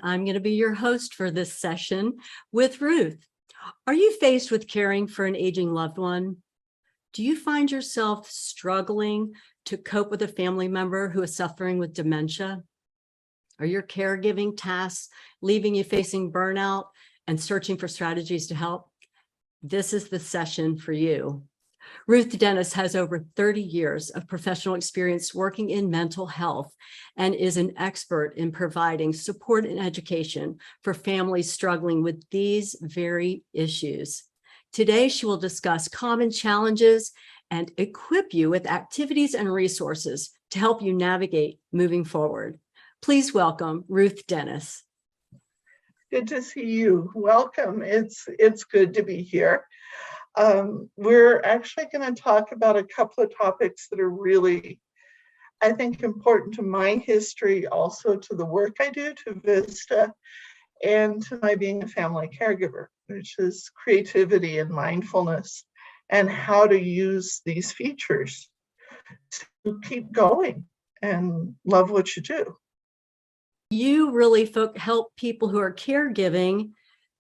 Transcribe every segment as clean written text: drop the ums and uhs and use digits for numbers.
I'm going to be your host for this session with Ruth. Are you faced with caring for an aging loved one? Do you find yourself struggling to cope with a family member who is suffering with dementia? Are your caregiving tasks leaving you facing burnout and searching for strategies to help? This is the session for you. Ruth Dennis has over 30 years of professional experience working in mental health and is an expert in providing support and education for families struggling with these very issues. Today, she will discuss common challenges and equip you with activities and resources to help you navigate moving forward. Please welcome Ruth Dennis. Good to see you. Welcome. It's good to be here. We're actually going to talk about a couple of topics that are really, I think, important to my history, also to the work I do, to Vista, and to my being a family caregiver, which is creativity and mindfulness, and how to use these features to keep going and love what you do. You really help people who are caregiving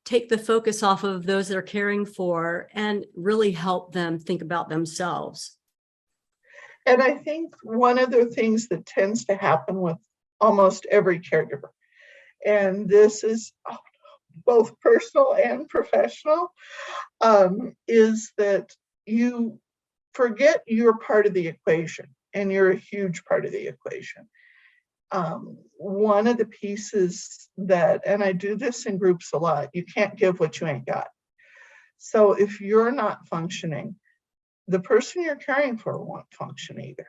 take the focus off of those they're caring for and really help them think about themselves. And I think one of the things that tends to happen with almost every caregiver, and this is both personal and professional, is that you forget you're part of the equation, and you're a huge part of the equation. One of the pieces that, and I do this in groups a lot, you can't give what you ain't got. So if you're not functioning, the person you're caring for won't function either.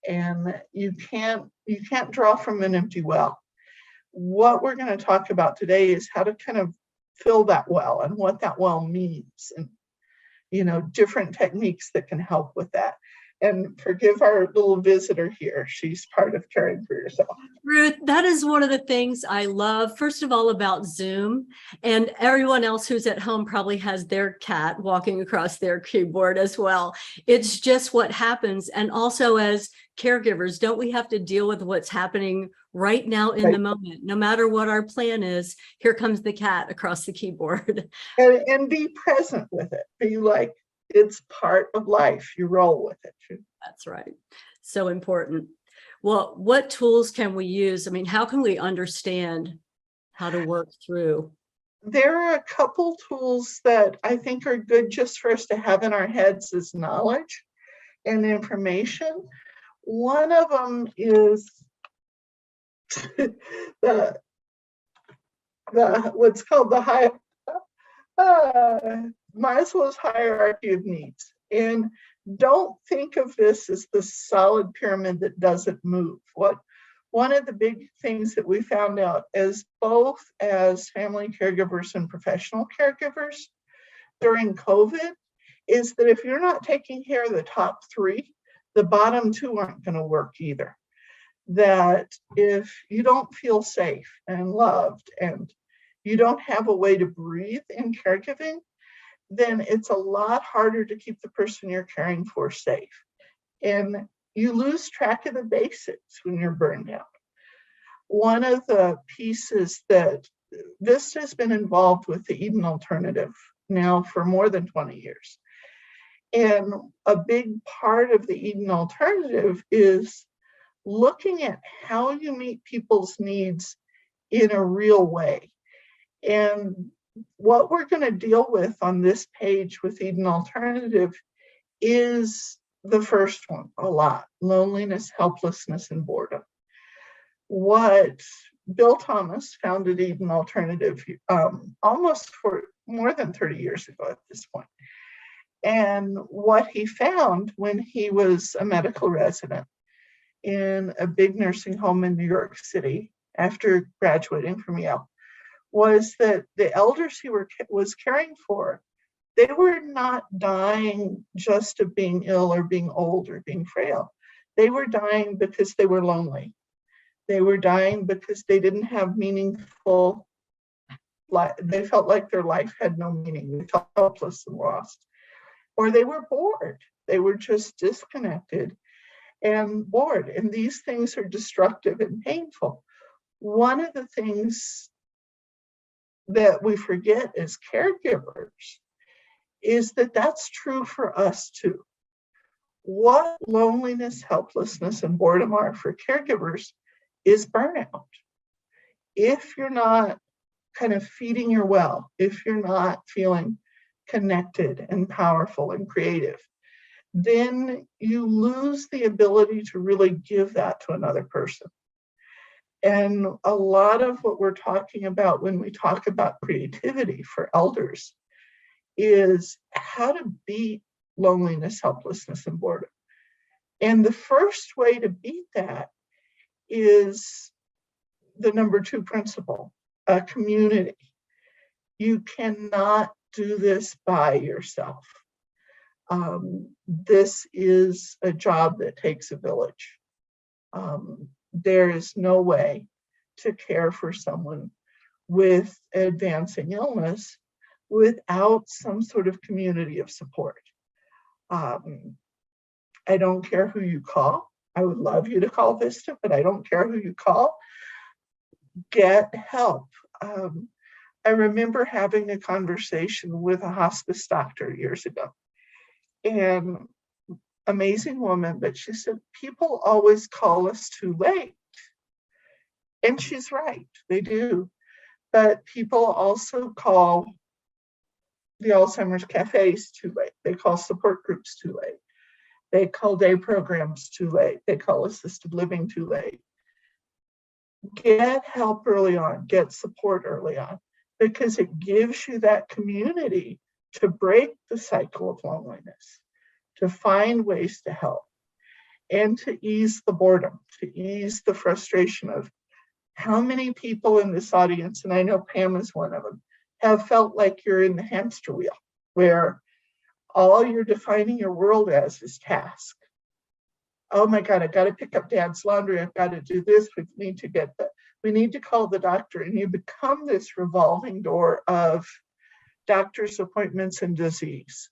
And you can't draw from an empty well. What we're going to talk about today is how to kind of fill that well and what that well means, and different techniques that can help with that. And forgive our little visitor here. She's part of Caring for Yourself. Ruth, that is one of the things I love, first of all, about Zoom. And everyone else who's at home probably has their cat walking across their keyboard as well. It's just what happens. And also as caregivers, don't we have to deal with what's happening right now in the moment? No matter what our plan is, here comes the cat across the keyboard. And be present with it. Be like, it's part of life. You roll with it. That's right. So important. Well, what tools can we use? I mean, how can we understand how to work through? There are a couple tools that I think are good just for us to have in our heads as knowledge and information. One of them is the what's called the Maslow's hierarchy of needs. And don't think of this as the solid pyramid that doesn't move. One of the big things that we found out as both as family caregivers and professional caregivers during COVID is that if you're not taking care of the top three, the bottom two aren't going to work either. That if you don't feel safe and loved and you don't have a way to breathe in caregiving, then it's a lot harder to keep the person you're caring for safe. And you lose track of the basics when you're burned out. One of the pieces that Vista has been involved with the Eden Alternative now for more than 20 years. And a big part of the Eden Alternative is looking at how you meet people's needs in a real way. And what we're going to deal with on this page with Eden Alternative is the first one a lot: loneliness, helplessness, and boredom. What Bill Thomas founded Eden Alternative almost for more than 30 years ago at this point. And what he found when he was a medical resident in a big nursing home in New York City after graduating from Yale was that the elders he was caring for, they were not dying just of being ill or being old or being frail. They were dying because they were lonely. They were dying because they didn't have meaningful life. They felt like their life had no meaning. They felt helpless and lost. Or they were bored. They were just disconnected and bored. And these things are destructive and painful. one of the things that we forget as caregivers is that that's true for us too. What loneliness, helplessness, and boredom are for caregivers is burnout. If you're not kind of feeding your well, if you're not feeling connected and powerful and creative, then you lose the ability to really give that to another person. And a lot of what we're talking about when we talk about creativity for elders is how to beat loneliness, helplessness, and boredom. And the first way to beat that is the number 2 principle, a community. You cannot do this by yourself. This is a job that takes a village. There is no way to care for someone with advancing illness without some sort of community of support. I don't care who you call. I would love you to call Vista, but I don't care who you call. Get help. I remember having a conversation with a hospice doctor years ago, and amazing woman, but she said, people always call us too late. And she's right, they do. But people also call the Alzheimer's cafes too late. They call support groups too late. They call day programs too late. They call assisted living too late. Get help early on, get support early on, because it gives you that community to break the cycle of loneliness, to find ways to help, and to ease the boredom, to ease the frustration of how many people in this audience, and I know Pam is one of them, have felt like you're in the hamster wheel, where all you're defining your world as is task. Oh my God, I got to pick up Dad's laundry. I've got to do this. We need to call the doctor. And you become this revolving door of doctor's appointments and disease.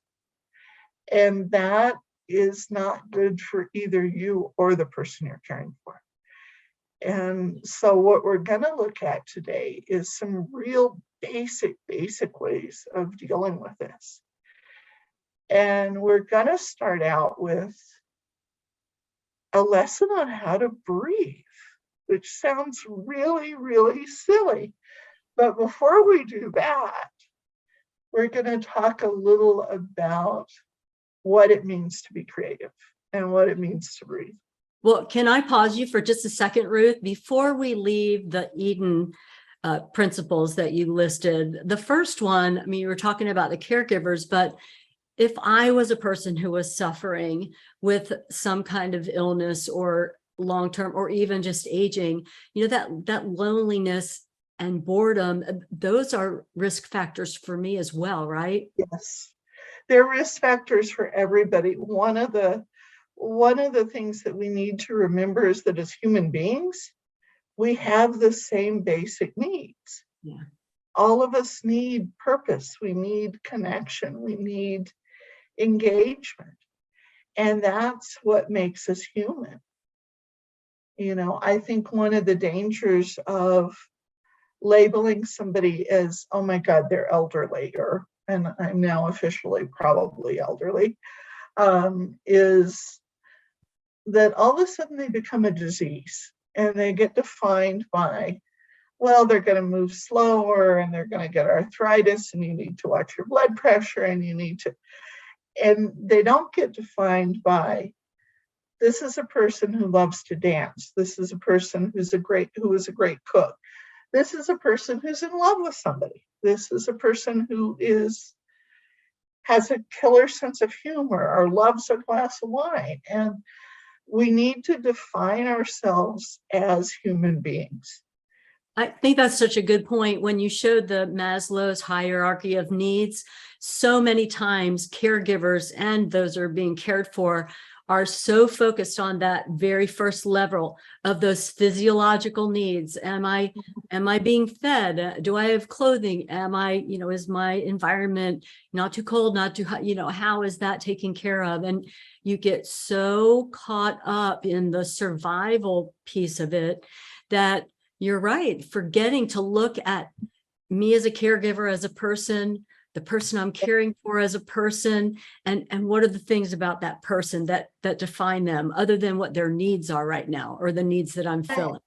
And that is not good for either you or the person you're caring for. And so what we're going to look at today is some real basic ways of dealing with this. And we're going to start out with a lesson on how to breathe, which sounds really, really silly. But before we do that, we're going to talk a little about what it means to be creative and what it means to breathe. Well, can I pause you for just a second, Ruth? Before we leave the Eden principles that you listed, the first one, I mean, you were talking about the caregivers, but if I was a person who was suffering with some kind of illness or long-term or even just aging, you know, that loneliness and boredom, those are risk factors for me as well, right? Yes, they're risk factors for everybody. One of the things that we need to remember is that as human beings, we have the same basic needs. Yeah. All of us need purpose. We need connection. We need engagement. And that's what makes us human. You know, I think one of the dangers of labeling somebody as, oh my God, they're elderly, and I'm now officially probably elderly, is that all of a sudden they become a disease and they get defined by, well, they're going to move slower and they're going to get arthritis and you need to watch your blood pressure and and they don't get defined by, this is a person who loves to dance. This is a person who is a great cook. This is a person who's in love with somebody. This is a person who has a killer sense of humor or loves a glass of wine. And we need to define ourselves as human beings. I think that's such a good point. When you showed the Maslow's hierarchy of needs, so many times caregivers and those who are being cared for are so focused on that very first level of those physiological needs. Am I being fed? Do I have clothing? Is my environment not too cold, not too hot? How is that taken care of? And you get so caught up in the survival piece of it that You're right. Forgetting to look at me as a caregiver, as a person, the person I'm caring for as a person, and what are the things about that person that define them other than what their needs are right now or the needs that I'm filling.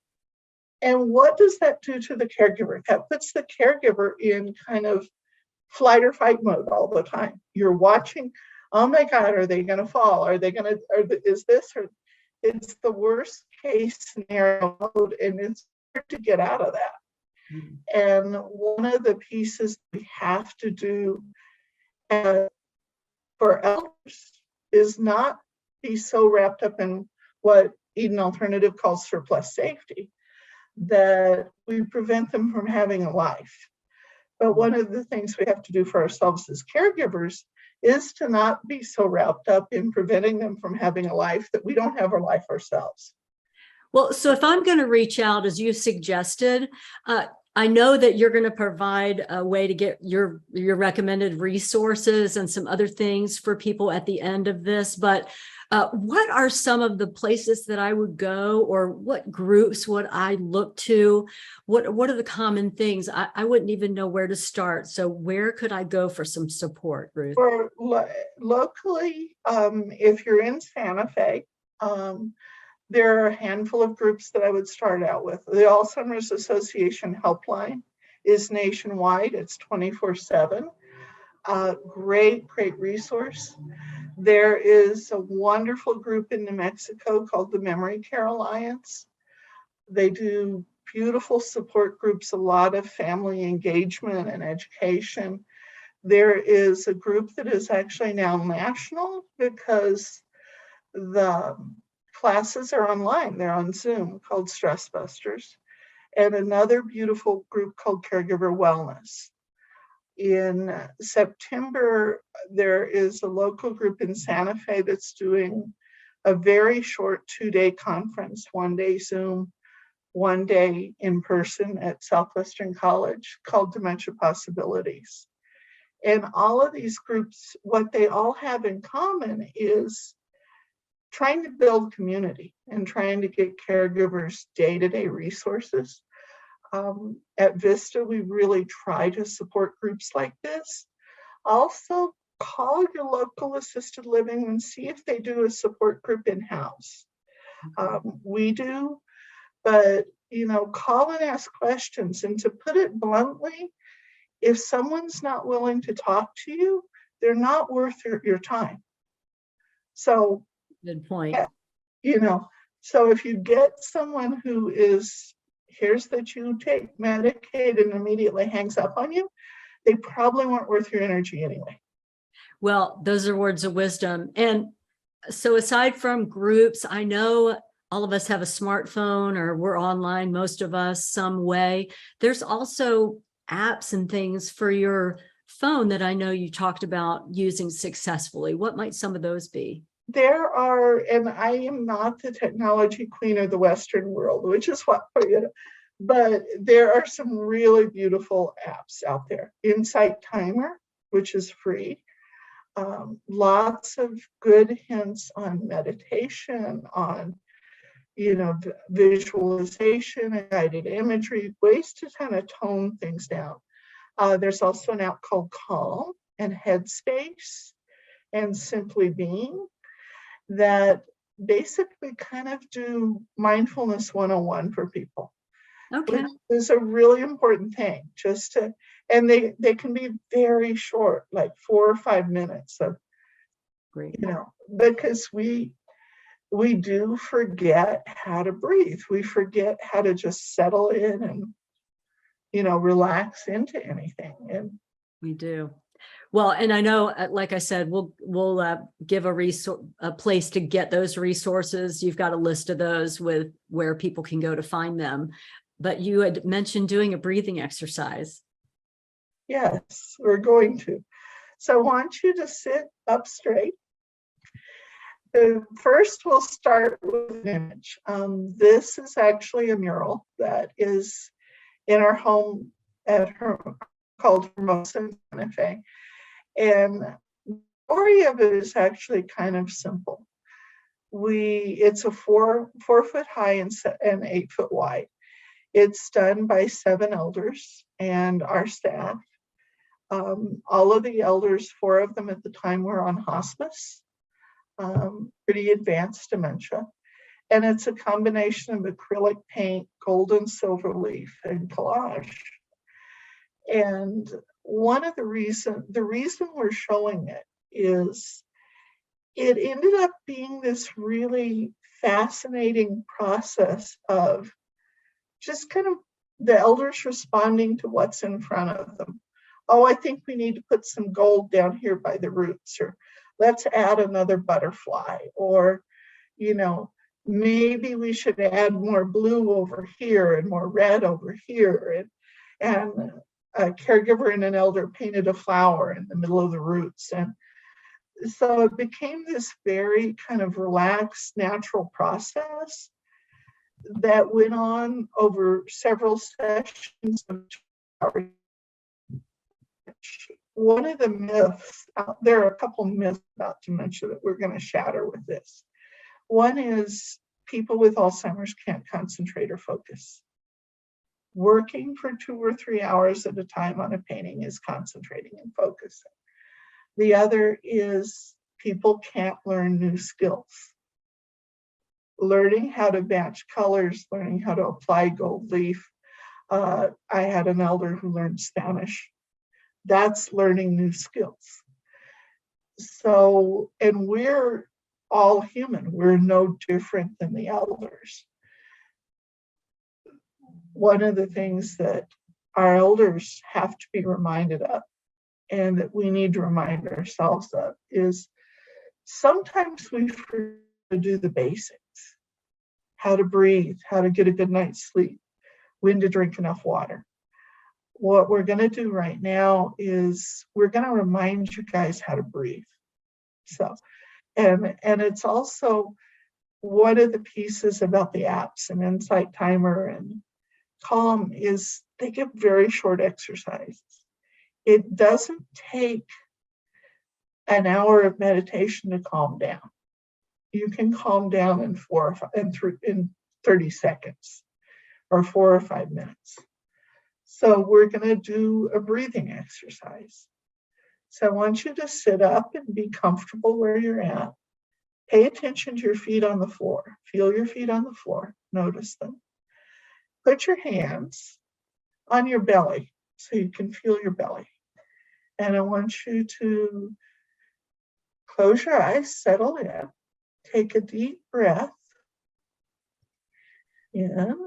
And what does that do to the caregiver? That puts the caregiver in kind of flight or fight mode all the time. You're watching, oh my God, are they going to fall? Are they going to, is this, or it's the worst case scenario mode, and it's hard to get out of that. Mm-hmm. And one of the pieces we have to do for elders is not be so wrapped up in what Eden Alternative calls surplus safety that we prevent them from having a life. But one of the things we have to do for ourselves as caregivers is to not be so wrapped up in preventing them from having a life that we don't have our life ourselves. Well, so if I'm going to reach out, as you suggested, I know that you're going to provide a way to get your recommended resources and some other things for people at the end of this, but what are some of the places that I would go, or what groups would I look to? What are the common things? I wouldn't even know where to start. So where could I go for some support, Ruth? Or locally, if you're in Santa Fe, there are a handful of groups that I would start out with. The Alzheimer's Association helpline is nationwide. It's 24/7. Great resource. There is a wonderful group in New Mexico called the Memory Care Alliance. They do beautiful support groups, a lot of family engagement and education. There is a group that is actually now national because the classes are online. They're on Zoom, called Stress Busters. And another beautiful group called Caregiver Wellness. In September, there is a local group in Santa Fe that's doing a very short 2-day conference, 1 day Zoom, 1 day in person at Southwestern College, called Dementia Possibilities. And all of these groups, what they all have in common is trying to build community and trying to get caregivers day-to-day resources. At Vista, we really try to support groups like this. Also, call your local assisted living and see if they do a support group in-house. We do, but call and ask questions. And to put it bluntly, if someone's not willing to talk to you, they're not worth your time. So, good point. So if you get someone who hears that you take Medicaid and immediately hangs up on you, they probably weren't worth your energy anyway. Well, those are words of wisdom. And so aside from groups, I know all of us have a smartphone, or we're online, most of us, some way. There's also apps and things for your phone that I know you talked about using successfully. What might some of those be? There are, and I am not the technology queen of the Western world, which is what, but there are some really beautiful apps out there. Insight Timer, which is free. Lots of good hints on meditation, on, visualization and guided imagery, ways to kind of tone things down. There's also an app called Calm and Headspace and Simply Being that basically kind of do mindfulness 101 for people. Okay. Which is a really important thing, and they can be very short, like 4 or 5 minutes of, great, because we do forget how to breathe. We forget how to just settle in and, relax into anything. And we do. Well, and I know, like I said, we'll give a place to get those resources. You've got a list of those with where people can go to find them. But you had mentioned doing a breathing exercise. Yes, we're going to. So I want you to sit up straight. First, we'll start with an image. This is actually a mural that is in our home called Hermosa in Santa Fe. And the story of it is actually kind of simple. It's a 4 foot high and 8 foot wide. It's done by 7 elders and our staff. All of the elders, 4 of them at the time, were on hospice, pretty advanced dementia. And it's a combination of acrylic paint, gold and silver leaf, and collage. And the reason we're showing it is it ended up being this really fascinating process of just kind of the elders responding to what's in front of them. Oh, I think we need to put some gold down here by the roots, or let's add another butterfly, or, maybe we should add more blue over here and more red over here. And a caregiver and an elder painted a flower in the middle of the roots. And so it became this very kind of relaxed, natural process that went on over several sessions. One of the myths, there are a couple myths about dementia that we're going to shatter with this. One is people with Alzheimer's can't concentrate or focus. Working for 2 or 3 hours at a time on a painting is concentrating and focusing. The other is people can't learn new skills. Learning how to match colors, learning how to apply gold leaf. I had an elder who learned Spanish. That's learning new skills. So, and we're all human. We're no different than the elders. One of the things that our elders have to be reminded of, and that we need to remind ourselves of, is sometimes we forget to do the basics. How to breathe, how to get a good night's sleep, when to drink enough water. What we're going to do right now is we're going to remind you guys how to breathe. So, and it's also one of the pieces about the apps and Insight Timer and Calm is they give very short exercises. It doesn't take an hour of meditation to calm down. You can calm down in 30 seconds or 4 or 5 minutes. So we're going to do a breathing exercise. So I want you to sit up and be comfortable where you're at. Pay attention to your feet on the floor. Feel your feet on the floor. Notice them. Put your hands on your belly so you can feel your belly. And I want you to close your eyes, settle in, take a deep breath in,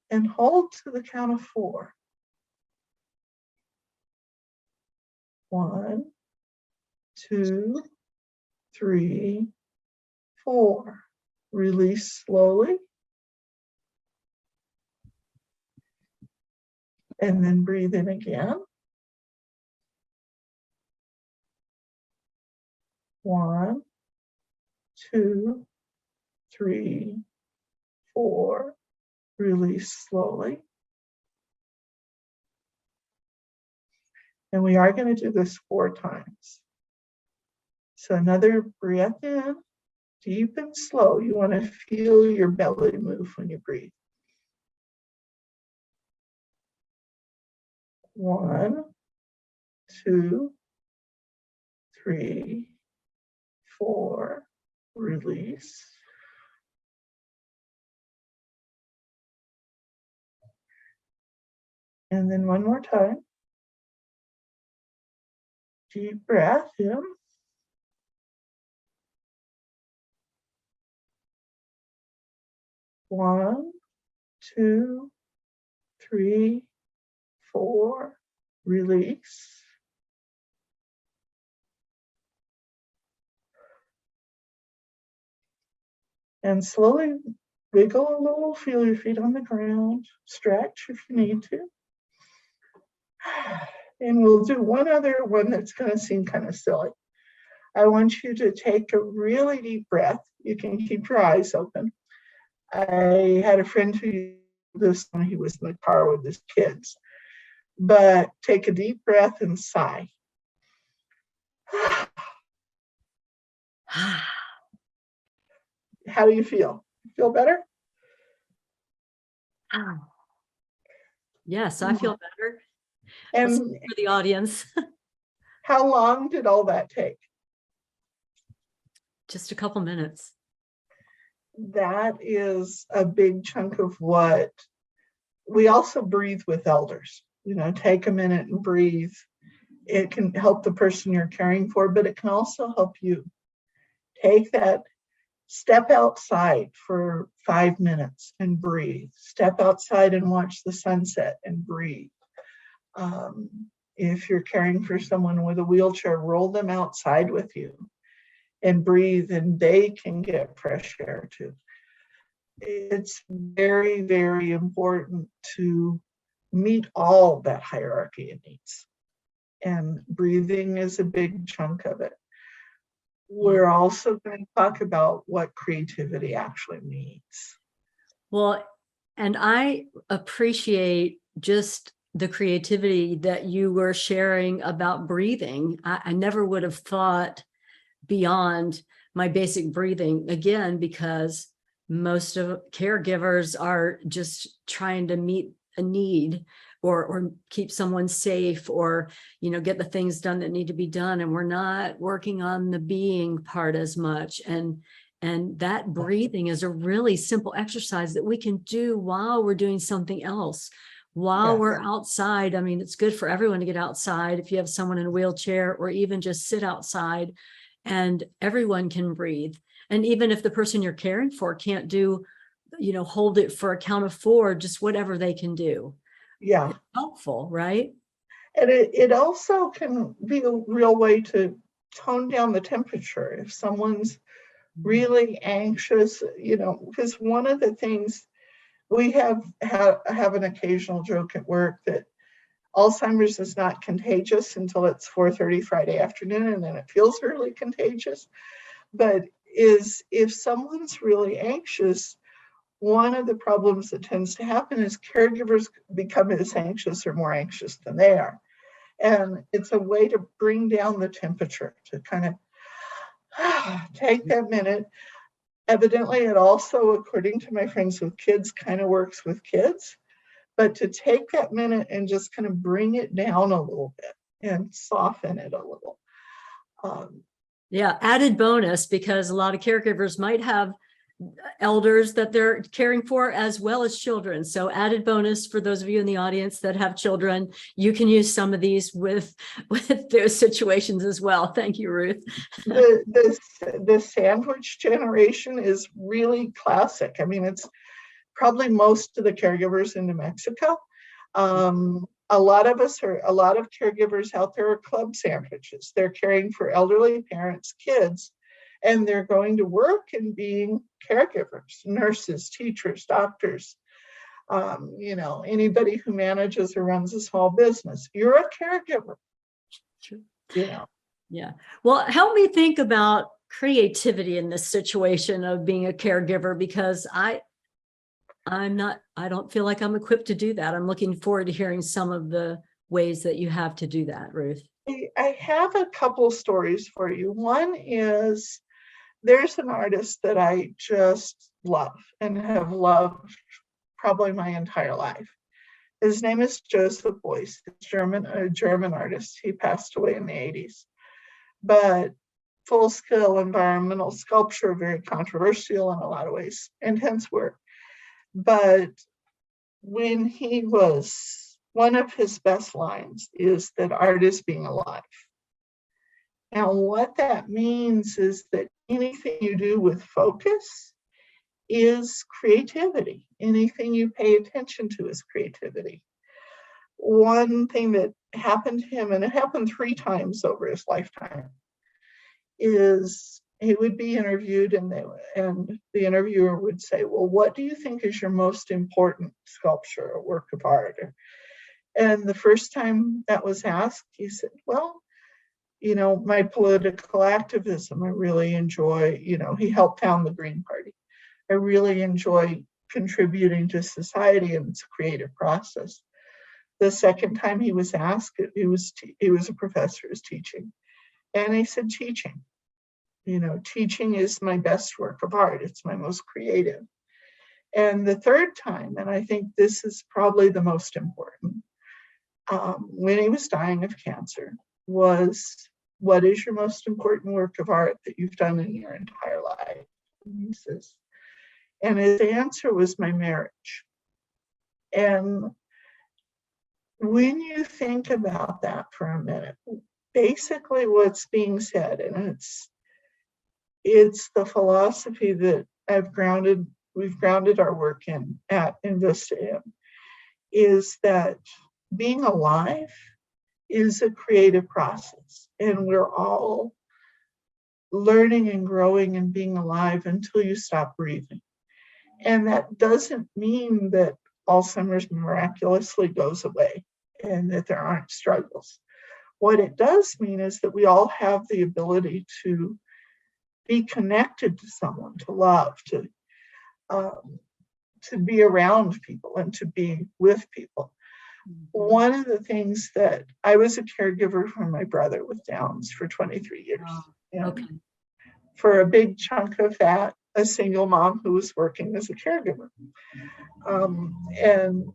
and hold to the count of 4. 1, 2, 3, 4. Release slowly. And then breathe in again. 1, 2, 3, 4. Release slowly. And we are going to do this 4 times. So another breath in, deep and slow. You want to feel your belly move when you breathe. 1, 2, 3, 4. Release. And then one more time. Deep breath in. 1, 2, 3, 4. Release. And slowly wiggle a little, feel your feet on the ground, stretch if you need to. And we'll do one other one that's going to seem kind of silly. I want you to take a really deep breath. You can keep your eyes open. I had a friend who did this when he was in the car with his kids. But take a deep breath and sigh. How do you feel? Feel better? Yes, I feel better. And For the audience. how long did all that take? Just a couple minutes. That is a big chunk of what we also breathe with elders. Take a minute and breathe. It can help the person you're caring for, but it can also help you. Take that, step outside for 5 minutes and breathe. Step outside and watch the sunset and breathe. If you're caring for someone with a wheelchair, roll them outside with you and breathe, and they can get fresh air too. It's very, very important to meet all that hierarchy of needs. And breathing is a big chunk of it. We're also going to talk about what creativity actually means. Well, and I appreciate just the creativity that you were sharing about breathing. I never would have thought beyond my basic breathing, again, because most of caregivers are just trying to meet a need or keep someone safe or, get the things done that need to be done. And we're not working on the being part as much. And that breathing is a really simple exercise that we can do while we're doing something else, while we're outside. I mean, it's good for everyone to get outside if you have someone in a wheelchair, or even just sit outside, and everyone can breathe. And even if the person you're caring for can't do, hold it for a count of 4, just whatever they can do. Yeah. It's helpful, right? And it also can be a real way to tone down the temperature. If someone's really anxious, because one of the things we have an occasional joke at work that Alzheimer's is not contagious until it's 4:30 Friday afternoon, and then it feels really contagious. But if someone's really anxious, one of the problems that tends to happen is caregivers become as anxious or more anxious than they are. And it's a way to bring down the temperature, to kind of take that minute. Evidently, it also, according to my friends with kids, kind of works with kids. But to take that minute and just kind of bring it down a little bit and soften it a little. Yeah, added bonus, because a lot of caregivers might have elders that they're caring for as well as children. So added bonus for those of you in the audience that have children, you can use some of these with those situations as well. Thank you, Ruth. The sandwich generation is really classic. I mean, it's probably most of the caregivers in New Mexico. A lot of caregivers out there are club sandwiches. They're caring for elderly parents, kids, and they're going to work and being caregivers, nurses, teachers, doctors, anybody who manages or runs a small business. You're a caregiver. True. Yeah. Well, help me think about creativity in this situation of being a caregiver, because I don't feel like I'm equipped to do that. I'm looking forward to hearing some of the ways that you have to do that, Ruth. I have a couple stories for you. One is, there's an artist that I just love and have loved probably my entire life. His name is Joseph Beuys, a German artist. He passed away in the 80s. But full-scale environmental sculpture, very controversial in a lot of ways, intense work. But when one of his best lines is that art is being alive. And what that means is that anything you do with focus is creativity. Anything you pay attention to is creativity. One thing that happened to him, and it happened 3 times over his lifetime, is he would be interviewed and the interviewer would say, well, what do you think is your most important sculpture or work of art? And the first time that was asked, he said, well, my political activism, I really enjoy, he helped found the Green Party. I really enjoy contributing to society, and it's a creative process. The second time he was asked, he was a professor, was teaching. And he said, teaching. Teaching is my best work of art. It's my most creative. And the third time, and I think this is probably the most important, when he was dying of cancer, was, what is your most important work of art that you've done in your entire life? And he says, and his answer was my marriage. And when you think about that for a minute, basically what's being said, and it's the philosophy that we've grounded our work in Vista, is that being alive is a creative process, and we're all learning and growing and being alive until you stop breathing. And that doesn't mean that Alzheimer's miraculously goes away and that there aren't struggles. What it does mean is that we all have the ability to be connected to someone, to love, to be around people and to be with people. One of the things that I was a caregiver for my brother with Downs for 23 years. Oh, okay. For a big chunk of that, a single mom who was working as a caregiver. And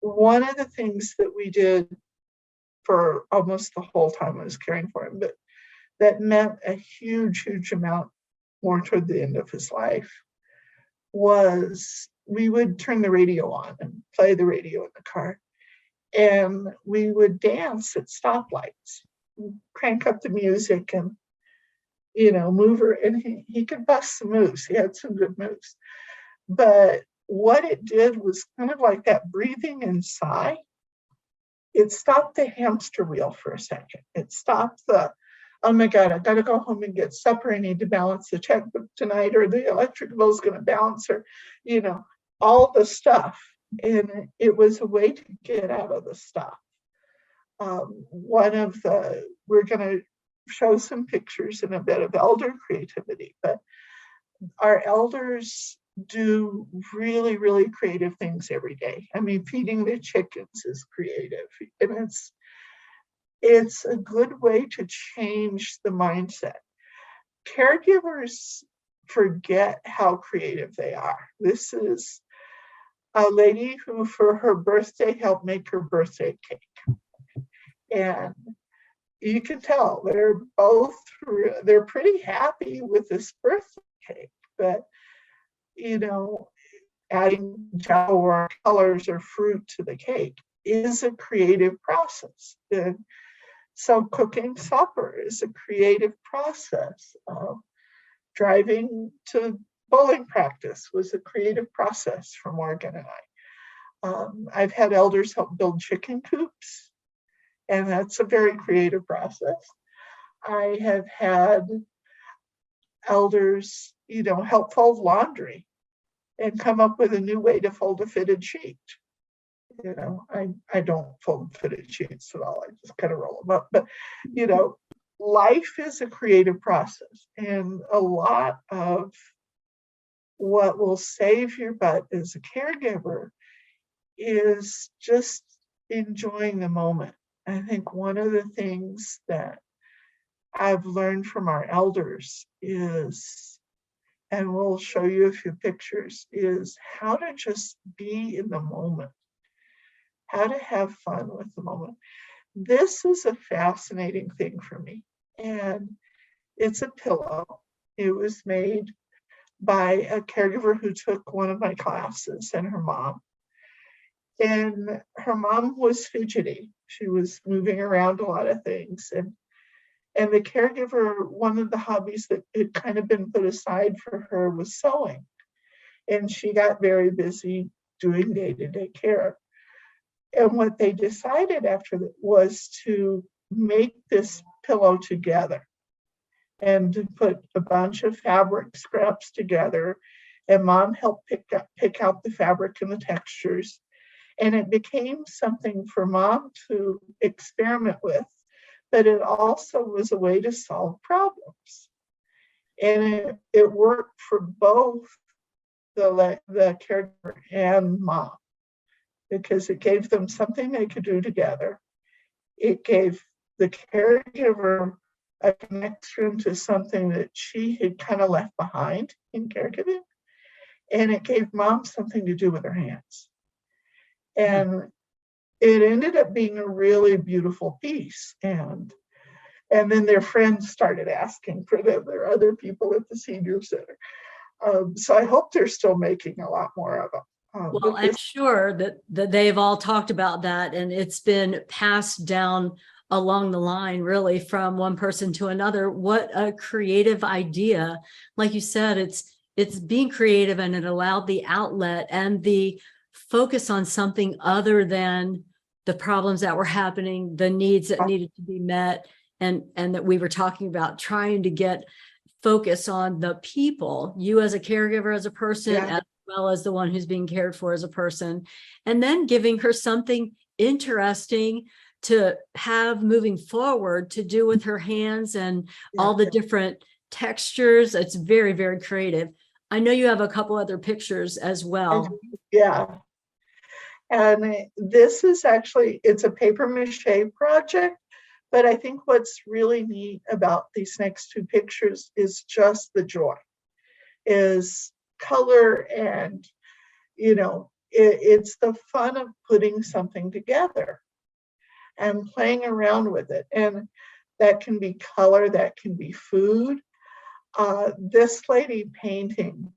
one of the things that we did for almost the whole time I was caring for him, but that meant a huge, huge amount more toward the end of his life, was we would turn the radio on and play the radio in the car. And we would dance at stoplights, crank up the music and, move her. And he could bust some moves. He had some good moves. But what it did was kind of like that breathing and sigh. It stopped the hamster wheel for a second. It stopped the, oh my God, I got to go home and get supper. I need to balance the checkbook tonight, or the electric bill is going to bounce, or, all the stuff. And it was a way to get out of the stuff. We're going to show some pictures in a bit of elder creativity, but our elders do really, really creative things every day. I mean, feeding the chickens is creative, and it's a good way to change the mindset. Caregivers forget how creative they are. This is a lady who, for her birthday, helped make her birthday cake. And you can tell they're pretty happy with this birthday cake, but, adding gel or colors or fruit to the cake is a creative process. And so cooking supper is a creative process. Driving to bowling practice was a creative process for Morgan and I. I've had elders help build chicken coops, and that's a very creative process. I have had elders, help fold laundry and come up with a new way to fold a fitted sheet. I don't fold fitted sheets at all. I just kind of roll them up. But, life is a creative process, and a lot of what will save your butt as a caregiver is just enjoying the moment. I think one of the things that I've learned from our elders is, and we'll show you a few pictures, is how to just be in the moment, how to have fun with the moment. This is a fascinating thing for me. And it's a pillow. It was made by a caregiver who took one of my classes, and her mom. And her mom was fidgety. She was moving around a lot of things. And the caregiver, one of the hobbies that had kind of been put aside for her was sewing. And she got very busy doing day-to-day care. And what they decided after that was to make this pillow together and to put a bunch of fabric scraps together. And mom helped pick out the fabric and the textures. And it became something for mom to experiment with, but it also was a way to solve problems. And it worked for both the caregiver and mom, because it gave them something they could do together. It gave the caregiver a connection to something that she had kind of left behind in caregiving. and it gave mom something to do with her hands. Yeah. And it ended up being a really beautiful piece. And then their friends started asking for them. There are other people at the senior center. So I hope they're still making a lot more of them. Well, I'm sure that they've all talked about that, and it's been passed down along the line, really, from one person to another. What a creative idea. Like you said, it's being creative, and it allowed the outlet and the focus on something other than the problems that were happening, the needs that needed to be met, and that we were talking about, trying to get focus on the people, you as a caregiver, as a person, Yeah. as well as the one who's being cared for as a person, and then giving her something interesting to have moving forward, to do with her hands and all the different textures. It's very, very creative. I know you have a couple other pictures as well. Yeah. And this is actually, it's a paper mache project, but I think what's really neat about these next two pictures is just the joy, is color, and it's the fun of putting something together and playing around with it. And that can be color, that can be food. This lady painting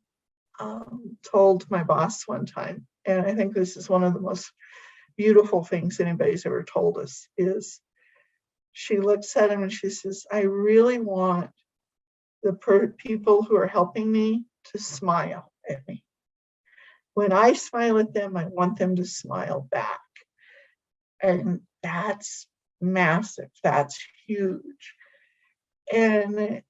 told my boss one time, and I think this is one of the most beautiful things anybody's ever told us, is she looks at him and she says, I really want the people who are helping me to smile at me. When I smile at them, I want them to smile back. And that's massive. That's huge. And,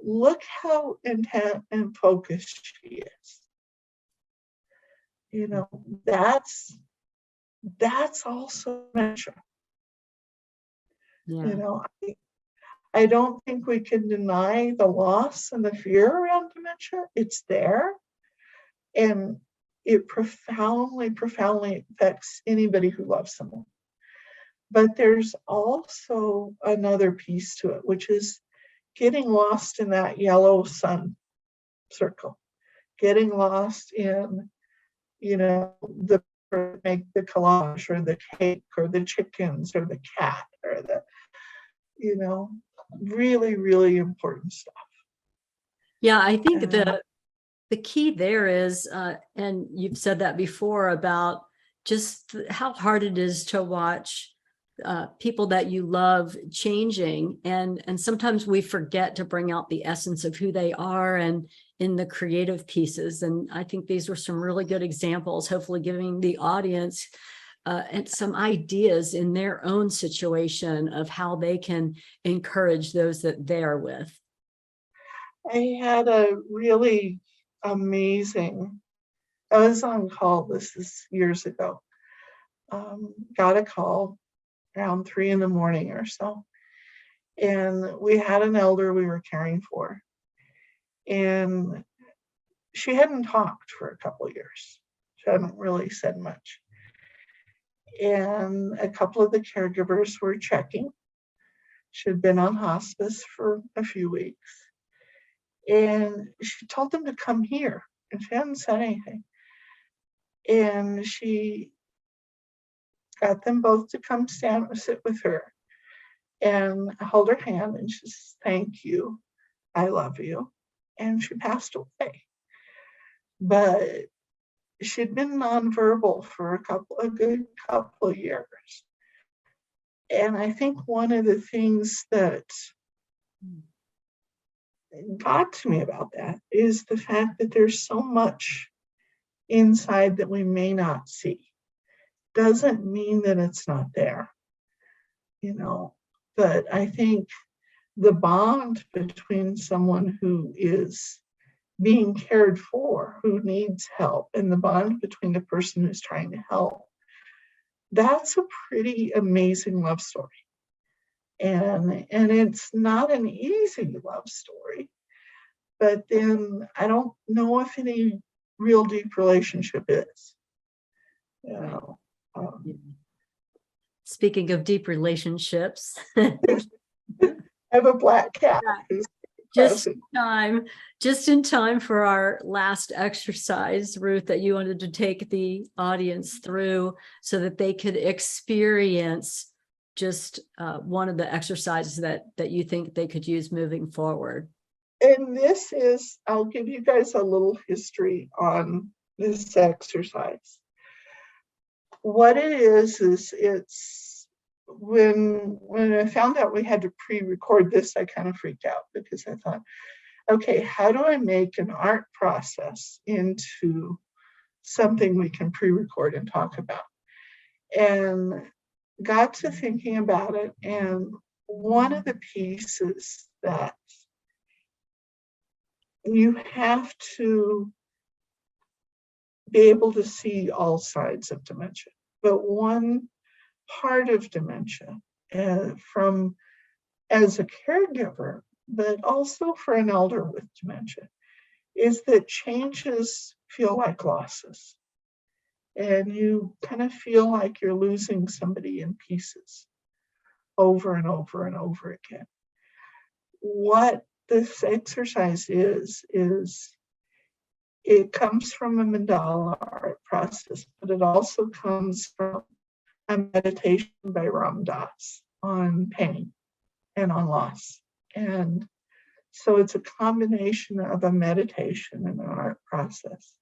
look how intent and focused she is. That's also dementia. Yeah. I don't think we can deny the loss and the fear around dementia. It's there. And it profoundly, profoundly affects anybody who loves someone. But there's also another piece to it, which is getting lost in that yellow sun circle, getting lost in, make the collage or the cake or the chickens or the cat or the, really, really important stuff. Yeah, I think the key there is, and you've said that before, about just how hard it is to watch people that you love changing, and sometimes we forget to bring out the essence of who they are and in the creative pieces. And I think these were some really good examples, hopefully giving the audience and some ideas in their own situation of how they can encourage those that they're with. I had a really amazing, I was on call, this is years ago, got a call around 3 a.m. or so. And we had an elder we were caring for. And she hadn't talked for a couple of years. She hadn't really said much. And a couple of the caregivers were checking. She had been on hospice for a few weeks. And she told them to come here. And she hadn't said anything. And she got them both to come sit with her and hold her hand, and she says, thank you, I love you. And she passed away. But she'd been nonverbal for a good couple of years. And I think one of the things that got to me about that is the fact that there's so much inside that we may not see. Doesn't mean that it's not there, but I think the bond between someone who is being cared for, who needs help, and the bond between the person who's trying to help, that's a pretty amazing love story. And it's not an easy love story, but then I don't know if any real deep relationship is. Speaking of deep relationships, I have a black cat. Just present. just in time for our last exercise, Ruth, that you wanted to take the audience through so that they could experience just one of the exercises that you think they could use moving forward. And this is, I'll give you guys a little history on this exercise. What it is it's when I found out we had to pre-record this, I kind of freaked out because I thought, okay, how do I make an art process into something we can pre-record and talk about? And got to thinking about it. And one of the pieces that you have to be able to see all sides of dementia, but one part of dementia from as a caregiver, but also for an elder with dementia, is that changes feel like losses. And you kind of feel like you're losing somebody in pieces over and over and over again. What this exercise is it comes from a mandala art process, but it also comes from a meditation by Ram Dass on pain and on loss. And so it's a combination of a meditation and an art process.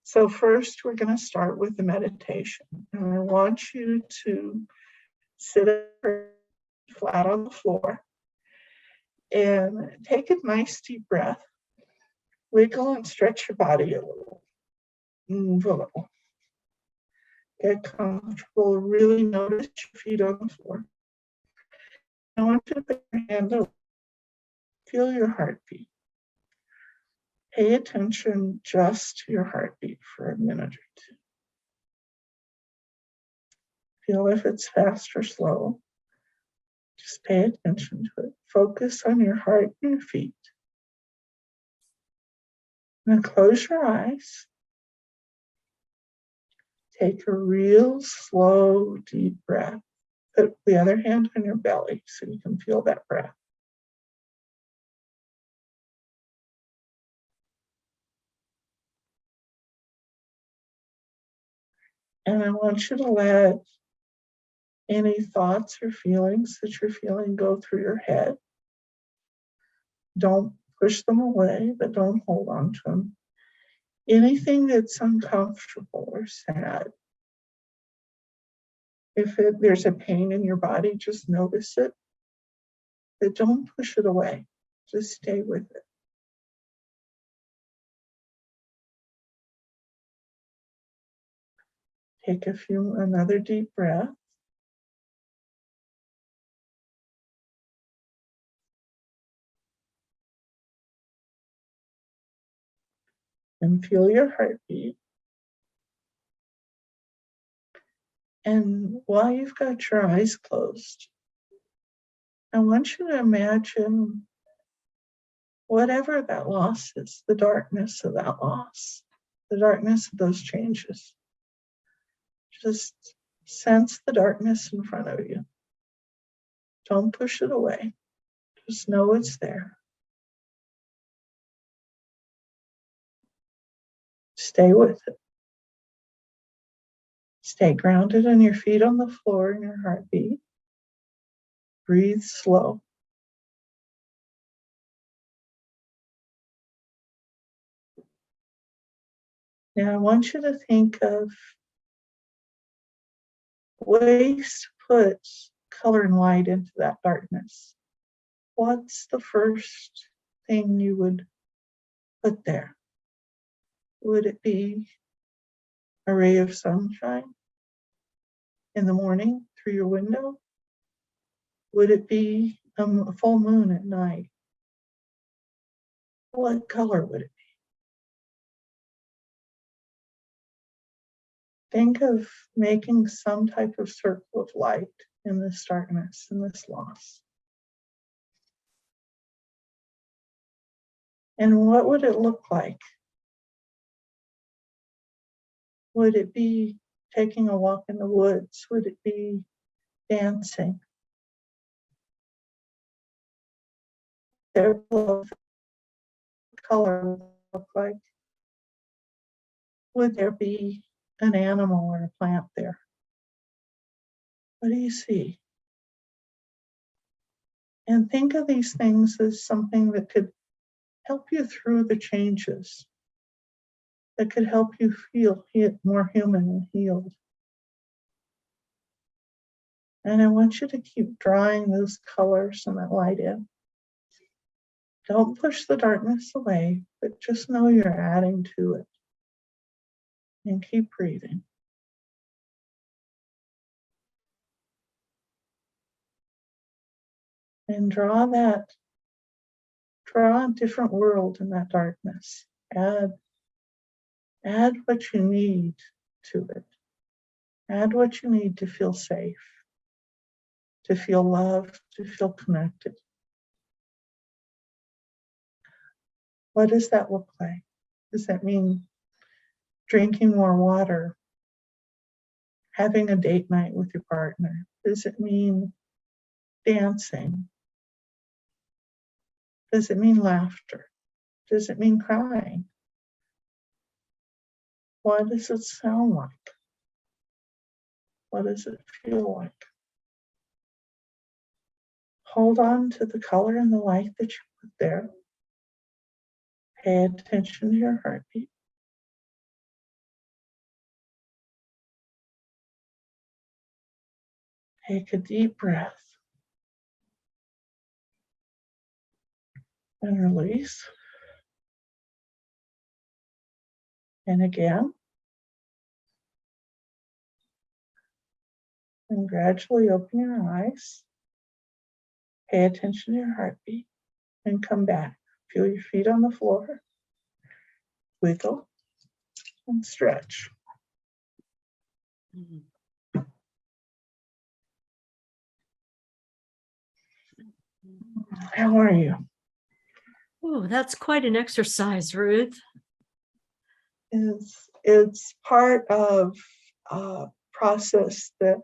So first, we're going to start with the meditation. And I want you to sit flat on the floor and take a nice deep breath. Wiggle and stretch your body a little. Move a little. Get comfortable. Really notice your feet on the floor. I want you to put your hand up. Feel your heartbeat. Pay attention just to your heartbeat for a minute or two. Feel if it's fast or slow. Just pay attention to it. Focus on your heart and your feet. Now close your eyes. Take a real slow, deep breath. Put the other hand on your belly so you can feel that breath. And I want you to let any thoughts or feelings that you're feeling go through your head. Don't push them away, but don't hold on to them. Anything that's uncomfortable or sad. If there's a pain in your body, just notice it, but don't push it away. Just stay with it. Take another deep breath. And feel your heartbeat. And while you've got your eyes closed, I want you to imagine whatever that loss is, the darkness of that loss, the darkness of those changes. Just sense the darkness in front of you. Don't push it away. Just know it's there. Stay with it. Stay grounded on your feet on the floor and your heartbeat. Breathe slow. Now I want you to think of ways to put color and light into that darkness. What's the first thing you would put there? Would it be a ray of sunshine in the morning through your window? Would it be a full moon at night? What color would it be? Think of making some type of circle of light in this darkness, in this loss. And what would it look like? Would it be taking a walk in the woods? Would it be dancing? their beloved color look like? Would there be an animal or a plant there? What do you see? And think of these things as something that could help you through the changes, that could help you feel more human and healed. And I want you to keep drawing those colors and that light in. Don't push the darkness away, but just know you're adding to it. And keep breathing. And draw a different world in that darkness. Add what you need to it. Add what you need to feel safe, to feel loved, to feel connected. What does that look like? Does that mean drinking more water, having a date night with your partner? Does it mean dancing? Does it mean laughter? Does it mean crying? What does it sound like? What does it feel like? Hold on to the color and the light that you put there. Pay attention to your heartbeat. Take a deep breath and release. And again. And gradually open your eyes. Pay attention to your heartbeat and come back. Feel your feet on the floor. Wiggle and stretch. How are you? Oh, that's quite an exercise, Ruth. It's part of a process that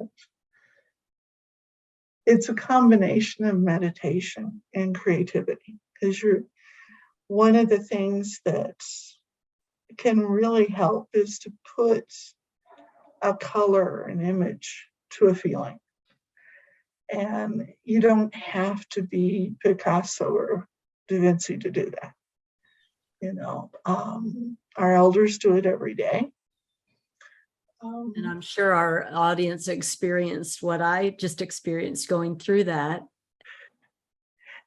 it's a combination of meditation and creativity, because one of the things that can really help is to put a color, an image to a feeling. And you don't have to be Picasso or Da Vinci to do that. Our elders do it every day. And I'm sure our audience experienced what I just experienced going through that.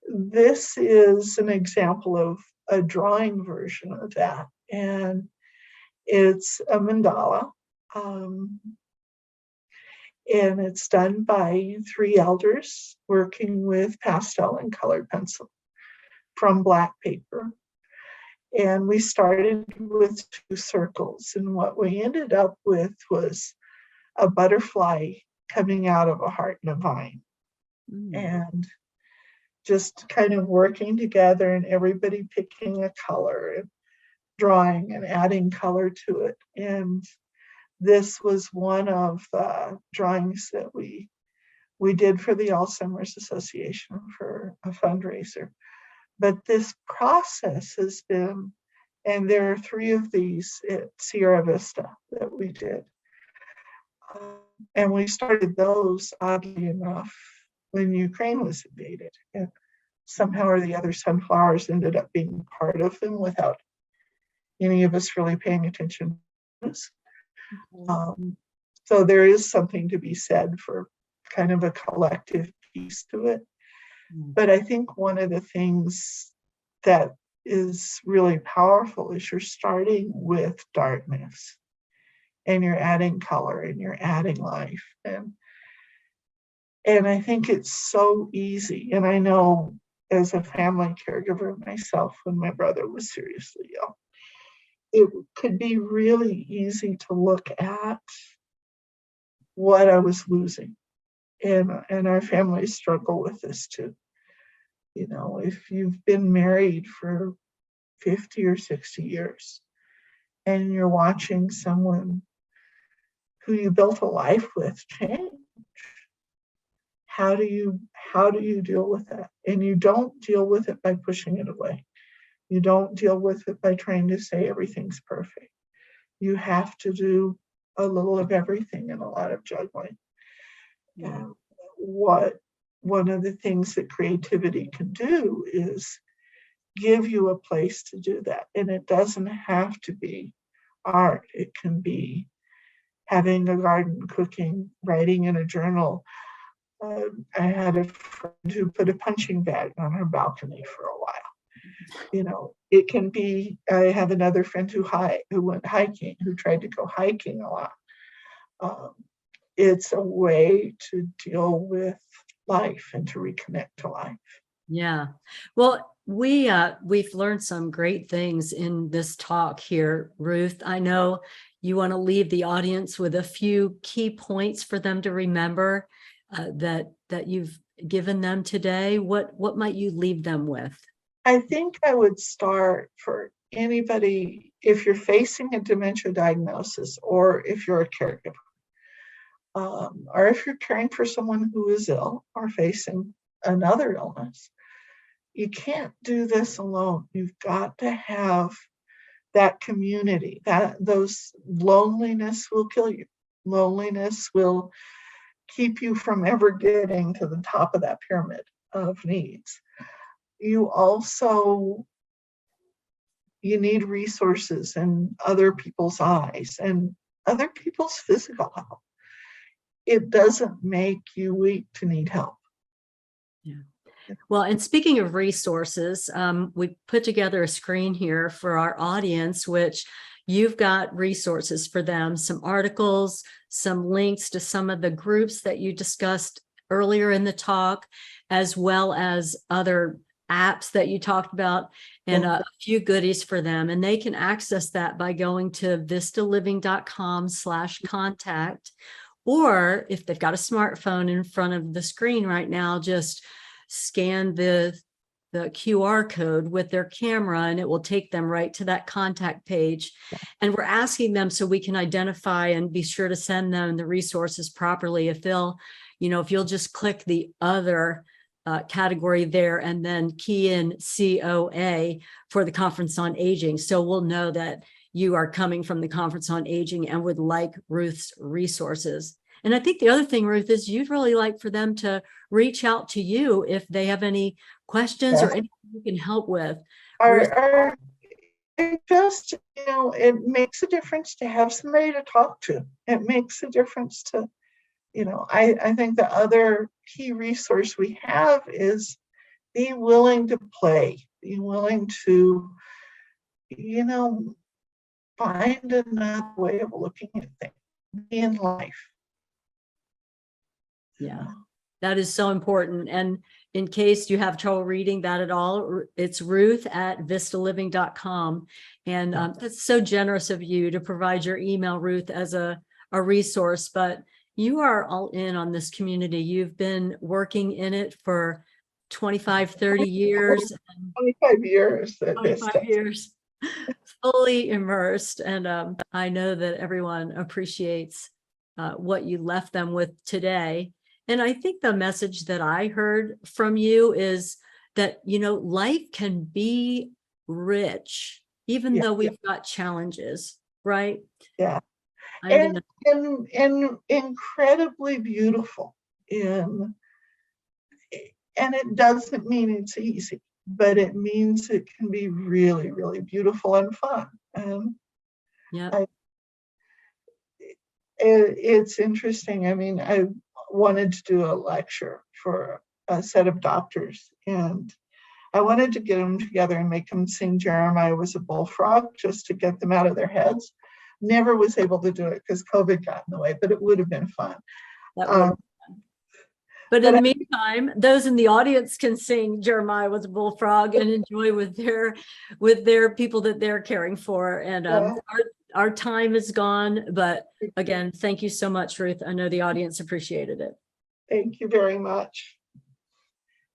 This is an example of a drawing version of that. And it's a mandala. And it's done by 3 elders working with pastel and colored pencil from black paper. And we started with 2 circles. And what we ended up with was a butterfly coming out of a heart and a vine. And just kind of working together and everybody picking a color and drawing and adding color to it. And this was one of the drawings that we did for the Alzheimer's Association for a fundraiser. But this process has been, and there are 3 of these at Sierra Vista that we did. And we started those, oddly enough, when Ukraine was invaded. And somehow or the other, sunflowers ended up being part of them without any of us really paying attention. So there is something to be said for kind of a collective piece to it. But I think one of the things that is really powerful is you're starting with darkness and you're adding color and you're adding life. And I think it's so easy. And I know as a family caregiver myself, when my brother was seriously ill, it could be really easy to look at what I was losing. And our families struggle with this too. If you've been married for 50 or 60 years and you're watching someone who you built a life with change, how do you deal with that? And you don't deal with it by pushing it away. You don't deal with it by trying to say everything's perfect. You have to do a little of everything and a lot of juggling. Yeah. One of the things that creativity can do is give you a place to do that. And it doesn't have to be art. It can be having a garden, cooking, writing in a journal. I had a friend who put a punching bag on her balcony for a while. It can be, I have another friend who went hiking, who tried to go hiking a lot. It's a way to deal with life and to reconnect to life. Yeah. Well, we've learned some great things in this talk here, Ruth. I know you want to leave the audience with a few key points for them to remember that you've given them today. What might you leave them with? I think I would start for anybody, if you're facing a dementia diagnosis, or if you're a caregiver, or if you're caring for someone who is ill or facing another illness. You can't do this alone. You've got to have that community. Those loneliness will kill you. Loneliness will keep you from ever getting to the top of that pyramid of needs. You need resources and other people's eyes and other people's physical help. It doesn't make you weak to need help. Yeah. Well, and speaking of resources, we put together a screen here for our audience, which you've got resources for them, some articles, some links to some of the groups that you discussed earlier in the talk, as well as other apps that you talked about, and a few goodies for them. And they can access that by going to vistaliving.com/contact. Or if they've got a smartphone in front of the screen right now, just scan the QR code with their camera and it will take them right to that contact page. And we're asking them so we can identify and be sure to send them the resources properly. If you'll just click the other category there and then key in COA for the Conference on Aging. So we'll know that you are coming from the Conference on Aging and would like Ruth's resources. And I think the other thing, Ruth, is you'd really like for them to reach out to you if they have any questions or anything you can help with. It makes a difference to have somebody to talk to. It makes a difference to, I think the other key resource we have is be willing to play, be willing to, find another way of looking at things in life. Yeah, that is so important. And in case you have trouble reading that at all, it's ruth@vistaliving.com. And that's so generous of you to provide your email, Ruth, as a resource. But you are all in on this community. You've been working in it for 25, 30 years. 25 years. 25 years. Fully immersed. And I know that everyone appreciates what you left them with today. And I think the message that I heard from you is that, life can be rich, even though we've got challenges, right? Yeah. And incredibly beautiful. And it doesn't mean it's easy, but it means it can be really, really beautiful and fun. It's interesting. I wanted to do a lecture for a set of doctors, and I wanted to get them together and make them sing Jeremiah Was a Bullfrog just to get them out of their heads. Never was able to do it because COVID got in the way, but it would have been fun. But in the meantime, those in the audience can sing Jeremiah Was a Bullfrog and enjoy with their people that they're caring for. And our time is gone. But again, thank you so much, Ruth. I know the audience appreciated it. Thank you very much.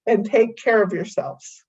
And take care of yourselves.